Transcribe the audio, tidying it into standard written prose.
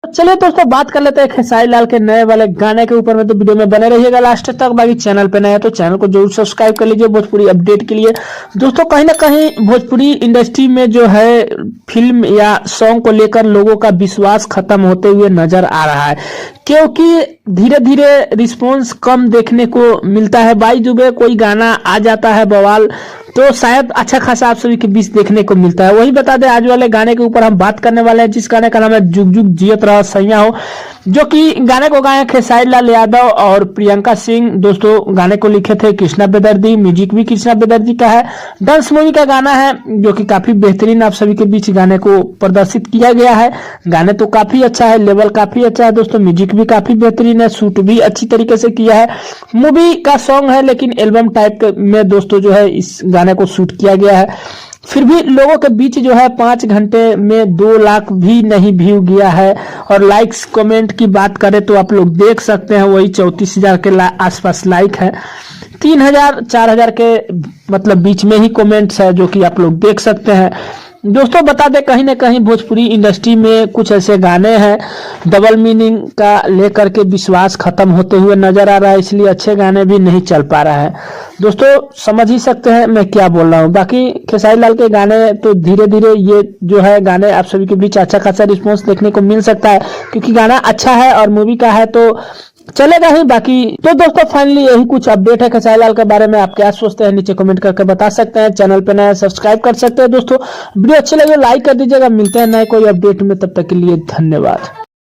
चलिए दोस्तों बात कर लेते हैं खेसारी लाल के नए वाले गाने के ऊपर में। तो वीडियो में बने रहिएगा लास्ट तक। बाकी चैनल पे नया है तो चैनल को जरूर सब्सक्राइब कर लीजिए भोजपुरी अपडेट के लिए। दोस्तों कहीं ना कहीं भोजपुरी इंडस्ट्री में जो है फिल्म या सॉन्ग को लेकर लोगों का विश्वास खत्म होते हुए नजर आ रहा है, क्योंकि धीरे धीरे रिस्पॉन्स कम देखने को मिलता है। बाई दुबे कोई गाना आ जाता है बवाल, तो शायद अच्छा खासा आप सभी के बीच देखने को मिलता है। वही बता दें आज वाले गाने के ऊपर हम बात करने वाले हैं, जिस गाने का नाम है जुग जुग जियत रहा सैया हो, जो कि गाने को गाए खेसारी लाल यादव और प्रियंका सिंह। दोस्तों गाने को लिखे थे कृष्णा बेदर्दी, म्यूजिक भी कृष्णा बेदर्दी का है। डांस मूवी का गाना है जो कि काफी बेहतरीन आप सभी के बीच गाने को प्रदर्शित किया गया है। गाने तो काफी अच्छा है, लेवल काफी अच्छा है दोस्तों, म्यूजिक भी काफी बेहतरीन है, शूट भी अच्छी तरीके से किया है। मूवी का सॉन्ग है लेकिन एल्बम टाइप में दोस्तों जो है इस गाने को शूट किया गया है। फिर भी लोगों के बीच जो है 5 घंटे में 2 लाख भी नहीं व्यू गया है। और लाइक्स कमेंट की बात करें तो आप लोग देख सकते हैं वही 34,000 के आसपास लाइक है। 3,000 4,000 के मतलब बीच में ही कमेंट्स है जो कि आप लोग देख सकते हैं। दोस्तों बता दें कहीं ना कहीं भोजपुरी इंडस्ट्री में कुछ ऐसे गाने हैं डबल मीनिंग का लेकर के विश्वास खत्म होते हुए नजर आ रहा है, इसलिए अच्छे गाने भी नहीं चल पा रहा है। दोस्तों समझ ही सकते हैं मैं क्या बोल रहा हूँ। बाकी खेसारी लाल के गाने तो धीरे धीरे ये जो है गाने आप सभी के बीच अच्छा खासा रिस्पॉन्स देखने को मिल सकता है, क्योंकि गाना अच्छा है और मूवी का है तो चलेगा ही। बाकी तो दोस्तों फाइनली यही कुछ अपडेट है खेसारी लाल के बारे में। आप क्या सोचते हैं नीचे कमेंट करके बता सकते हैं। चैनल पे नया सब्सक्राइब कर सकते हैं। दोस्तों वीडियो अच्छी लगे लाइक कर दीजिएगा। मिलते हैं नए कोई अपडेट में, तब तक के लिए धन्यवाद।